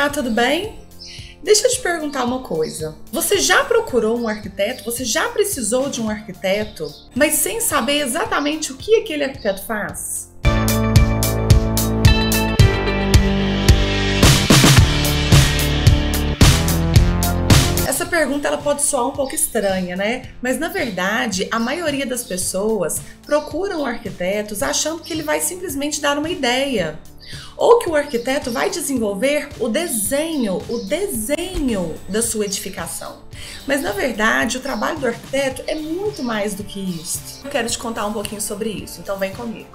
Olá, tudo bem? Deixa eu te perguntar uma coisa. Você já procurou um arquiteto? Você já precisou de um arquiteto, mas sem saber exatamente o que aquele arquiteto faz? Essa pergunta ela pode soar um pouco estranha, né? Mas na verdade, a maioria das pessoas procuram arquitetos achando que ele vai simplesmente dar uma ideia, ou que o arquiteto vai desenvolver o desenho da sua edificação. Mas na verdade, o trabalho do arquiteto é muito mais do que isso. Eu quero te contar um pouquinho sobre isso, então vem comigo.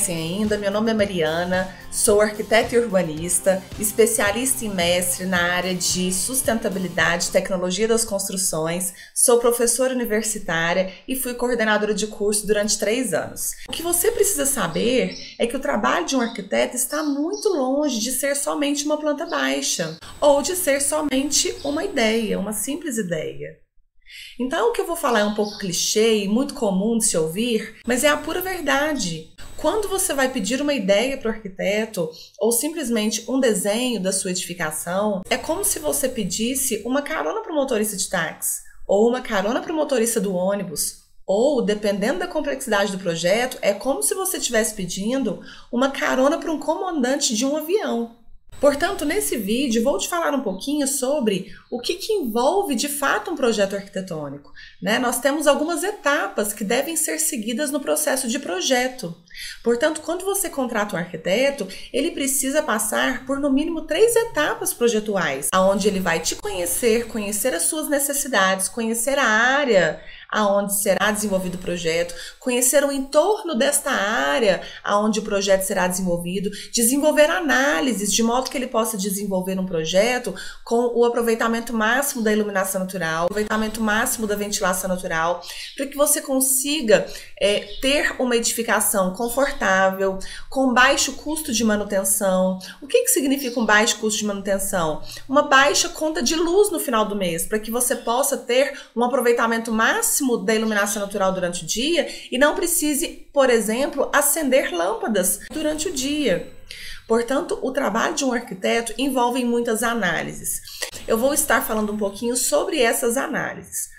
Ainda, meu nome é Mariana, sou arquiteta e urbanista, especialista em mestre na área de sustentabilidade e tecnologia das construções, sou professora universitária e fui coordenadora de curso durante 3 anos. O que você precisa saber é que o trabalho de um arquiteto está muito longe de ser somente uma planta baixa ou de ser somente uma ideia, uma simples ideia. Então, o que eu vou falar é um pouco clichê e muito comum de se ouvir, mas é a pura verdade. Quando você vai pedir uma ideia para o arquiteto ou simplesmente um desenho da sua edificação, é como se você pedisse uma carona para o motorista de táxi ou uma carona para o motorista do ônibus. Ou, dependendo da complexidade do projeto, é como se você estivesse pedindo uma carona para um comandante de um avião. Portanto, nesse vídeo vou te falar um pouquinho sobre o que envolve de fato um projeto arquitetônico, né? Nós temos algumas etapas que devem ser seguidas no processo de projeto. Portanto, quando você contrata um arquiteto, ele precisa passar por no mínimo 3 etapas projetuais, onde ele vai te conhecer, conhecer as suas necessidades, conhecer a área aonde será desenvolvido o projeto, conhecer o entorno desta área aonde o projeto será desenvolvido, desenvolver análises de modo que ele possa desenvolver um projeto com o aproveitamento máximo da iluminação natural, aproveitamento máximo da ventilação natural, para que você consiga ter uma edificação confortável, com baixo custo de manutenção. O que significa um baixo custo de manutenção? Uma baixa conta de luz no final do mês, para que você possa ter um aproveitamento máximo da iluminação natural durante o dia e não precise, por exemplo, acender lâmpadas durante o dia. Portanto, o trabalho de um arquiteto envolve muitas análises. Eu vou estar falando um pouquinho sobre essas análises.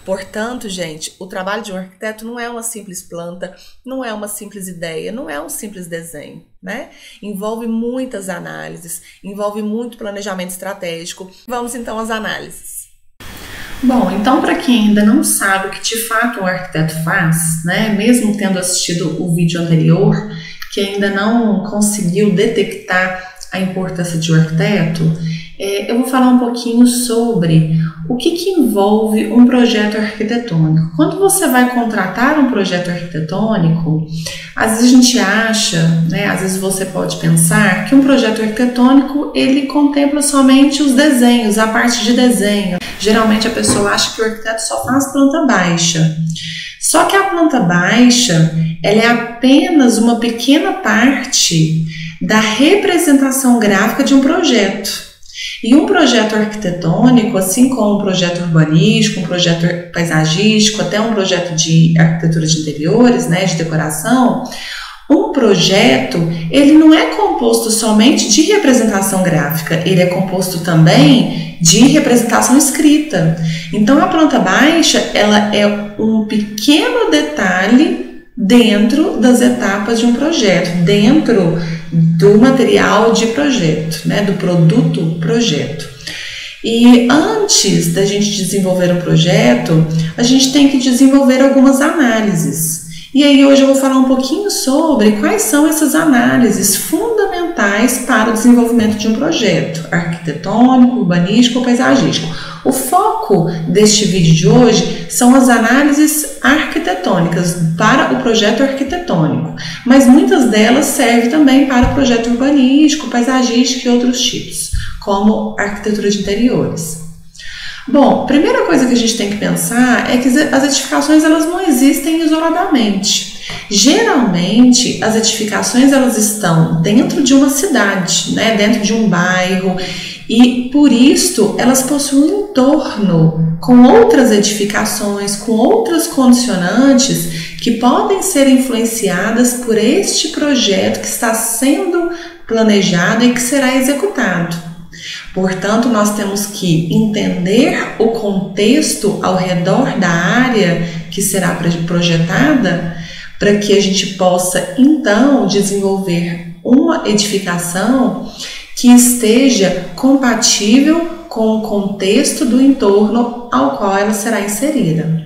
Portanto, gente, o trabalho de um arquiteto não é uma simples planta, não é uma simples ideia, não é um simples desenho, né? Envolve muitas análises, envolve muito planejamento estratégico. Vamos então às análises. Bom, então para quem ainda não sabe o que de fato um arquiteto faz, né, mesmo tendo assistido o vídeo anterior, que ainda não conseguiu detectar a importância de um arquiteto, eu vou falar um pouquinho sobre o que envolve um projeto arquitetônico. Quando você vai contratar um projeto arquitetônico, às vezes a gente acha, né, às vezes você pode pensar que um projeto arquitetônico ele contempla somente os desenhos, a parte de desenho. Geralmente a pessoa acha que o arquiteto só faz planta baixa. Só que a planta baixa ela é apenas uma pequena parte da representação gráfica de um projeto. E um projeto arquitetônico, assim como um projeto urbanístico, um projeto paisagístico, até um projeto de arquitetura de interiores, né, de decoração, um projeto, ele não é composto somente de representação gráfica, ele é composto também de representação escrita. Então, a planta baixa, ela é um pequeno detalhe dentro das etapas de um projeto, dentro do material de projeto, né, do produto projeto. E antes da gente desenvolver um projeto, a gente tem que desenvolver algumas análises. E aí hoje eu vou falar um pouquinho sobre quais são essas análises fundamentais para o desenvolvimento de um projeto arquitetônico, urbanístico ou paisagístico. O foco deste vídeo de hoje são as análises arquitetônicas para o projeto arquitetônico, mas muitas delas servem também para o projeto urbanístico, paisagístico e outros tipos, como arquitetura de interiores. Bom, primeira coisa que a gente tem que pensar é que as edificações elas não existem isoladamente. Geralmente, as edificações elas estão dentro de uma cidade, né, dentro de um bairro, e por isso elas possuem um entorno com outras edificações, com outras condicionantes que podem ser influenciadas por este projeto que está sendo planejado e que será executado. Portanto, nós temos que entender o contexto ao redor da área que será projetada para que a gente possa, então, desenvolver uma edificação que esteja compatível com o contexto do entorno ao qual ela será inserida.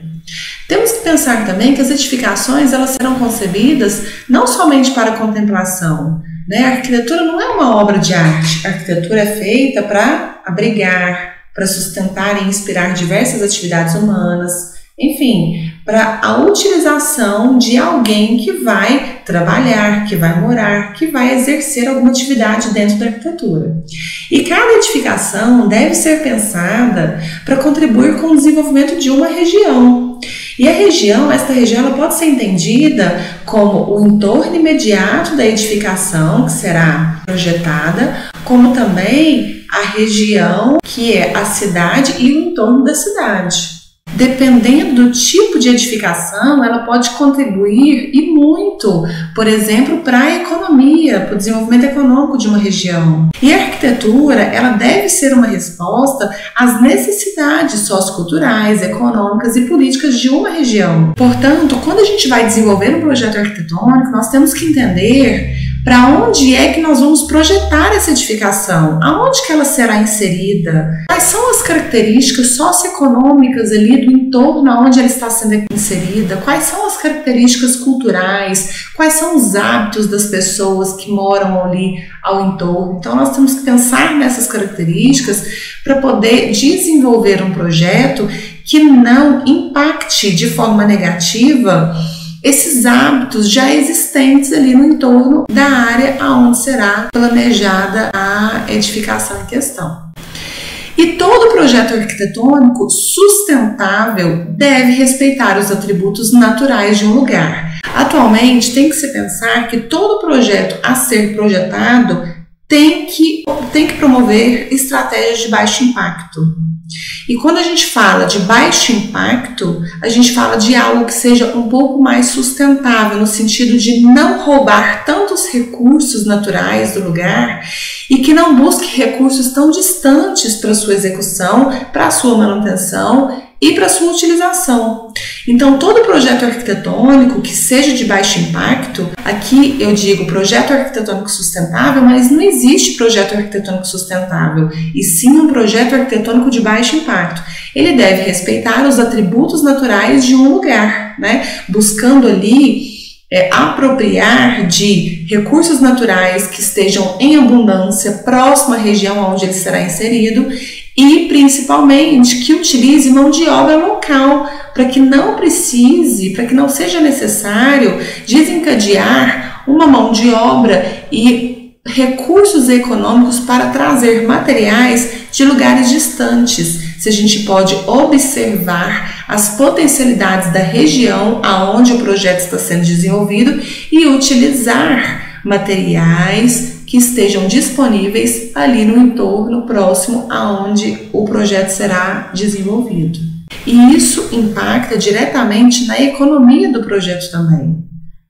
Temos que pensar também que as edificações elas serão concebidas não somente para contemplação, né? A arquitetura não é uma obra de arte, a arquitetura é feita para abrigar, para sustentar e inspirar diversas atividades humanas, enfim, para a utilização de alguém que vai trabalhar, que vai morar, que vai exercer alguma atividade dentro da arquitetura. E cada edificação deve ser pensada para contribuir com o desenvolvimento de uma região. E esta região ela pode ser entendida como o entorno imediato da edificação que será projetada, como também a região que é a cidade e o entorno da cidade. Dependendo do tipo de edificação, ela pode contribuir e muito, por exemplo, para a economia, para o desenvolvimento econômico de uma região. E a arquitetura, ela deve ser uma resposta às necessidades socioculturais, econômicas e políticas de uma região. Portanto, quando a gente vai desenvolver um projeto arquitetônico, nós temos que entender para onde é que nós vamos projetar essa edificação, aonde que ela será inserida, quais são as características socioeconômicas ali do entorno onde ela está sendo inserida, quais são as características culturais, quais são os hábitos das pessoas que moram ali ao entorno. Então nós temos que pensar nessas características para poder desenvolver um projeto que não impacte de forma negativa esses hábitos já existentes ali no entorno da área onde será planejada a edificação em questão. E todo projeto arquitetônico sustentável deve respeitar os atributos naturais de um lugar. Atualmente, tem que se pensar que todo projeto a ser projetado tem que promover estratégias de baixo impacto. E quando a gente fala de baixo impacto, a gente fala de algo que seja um pouco mais sustentável, no sentido de não roubar tantos recursos naturais do lugar e que não busque recursos tão distantes para sua execução, para a sua manutenção e para a sua utilização. Então, todo projeto arquitetônico que seja de baixo impacto, aqui eu digo projeto arquitetônico sustentável, mas não existe projeto arquitetônico sustentável, e sim um projeto arquitetônico de baixo impacto. Ele deve respeitar os atributos naturais de um lugar, né? Buscando ali apropriar de recursos naturais que estejam em abundância próximo à região onde ele será inserido e, principalmente, que utilize mão de obra local, para que não seja necessário desencadear uma mão de obra e recursos econômicos para trazer materiais de lugares distantes. Se a gente pode observar as potencialidades da região aonde o projeto está sendo desenvolvido e utilizar materiais que estejam disponíveis ali no entorno próximo aonde o projeto será desenvolvido. E isso impacta diretamente na economia do projeto também,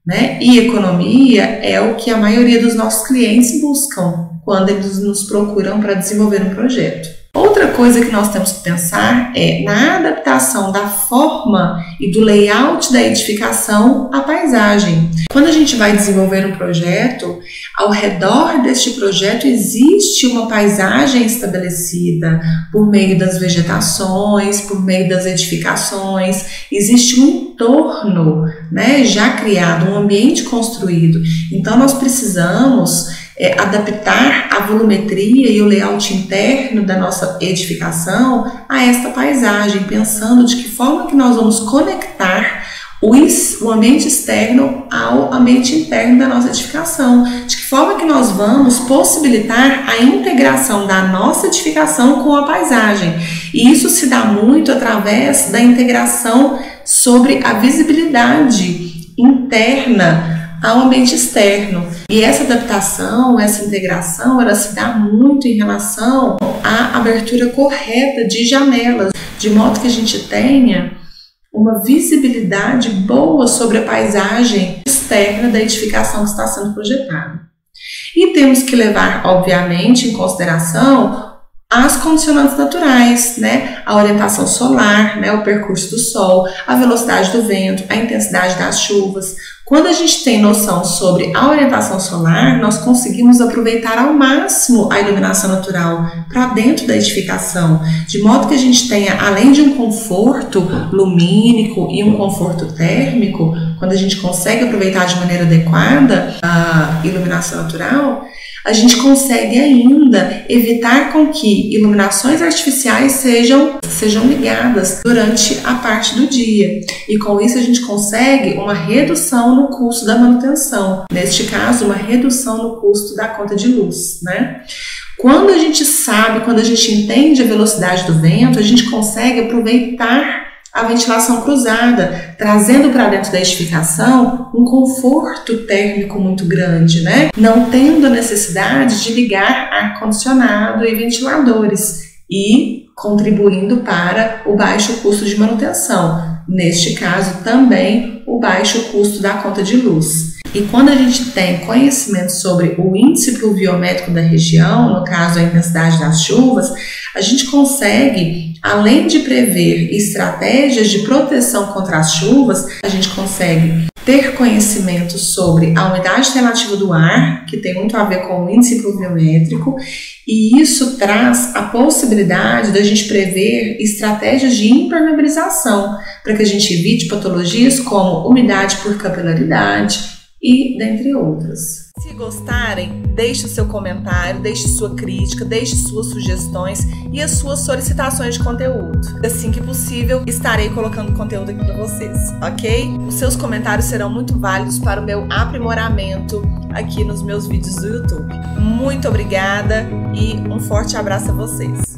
né? E economia é o que a maioria dos nossos clientes buscam quando eles nos procuram para desenvolver um projeto. Outra coisa que nós temos que pensar é na adaptação da forma e do layout da edificação à paisagem. Quando a gente vai desenvolver um projeto, ao redor deste projeto existe uma paisagem estabelecida por meio das vegetações, por meio das edificações, existe um entorno, né, já criado, um ambiente construído. Então nós precisamos adaptar a volumetria e o layout interno da nossa edificação a esta paisagem, pensando de que forma que nós vamos conectar o ambiente externo ao ambiente interno da nossa edificação, de que forma que nós vamos possibilitar a integração da nossa edificação com a paisagem. E isso se dá muito através da integração sobre a visibilidade interna ao ambiente externo. E essa adaptação, essa integração, ela se dá muito em relação à abertura correta de janelas, de modo que a gente tenha uma visibilidade boa sobre a paisagem externa da edificação que está sendo projetada. E temos que levar, obviamente, em consideração as condicionantes naturais, né? A orientação solar, né? O percurso do sol, a velocidade do vento, a intensidade das chuvas. Quando a gente tem noção sobre a orientação solar, nós conseguimos aproveitar ao máximo a iluminação natural para dentro da edificação, de modo que a gente tenha, além de um conforto lumínico e um conforto térmico, quando a gente consegue aproveitar de maneira adequada a iluminação natural, a gente consegue ainda evitar com que iluminações artificiais sejam ligadas durante a parte do dia. E com isso a gente consegue uma redução no custo da manutenção. Neste caso, uma redução no custo da conta de luz, né? Quando a gente sabe, quando a gente entende a velocidade do vento, a gente consegue aproveitar a ventilação cruzada, trazendo para dentro da edificação um conforto térmico muito grande, né? Não tendo a necessidade de ligar ar-condicionado e ventiladores e contribuindo para o baixo custo de manutenção. Neste caso, também o baixo custo da conta de luz. E quando a gente tem conhecimento sobre o índice pluviométrico da região, no caso a intensidade das chuvas, a gente consegue, além de prever estratégias de proteção contra as chuvas, a gente consegue ter conhecimento sobre a umidade relativa do ar, que tem muito a ver com o índice pluviométrico, e isso traz a possibilidade da gente prever estratégias de impermeabilização, para que a gente evite patologias como umidade por capilaridade, e dentre outras. Se gostarem, deixe o seu comentário, deixe sua crítica, deixe suas sugestões e as suas solicitações de conteúdo. Assim que possível, estarei colocando conteúdo aqui para vocês, ok? Os seus comentários serão muito válidos para o meu aprimoramento aqui nos meus vídeos do YouTube. Muito obrigada e um forte abraço a vocês!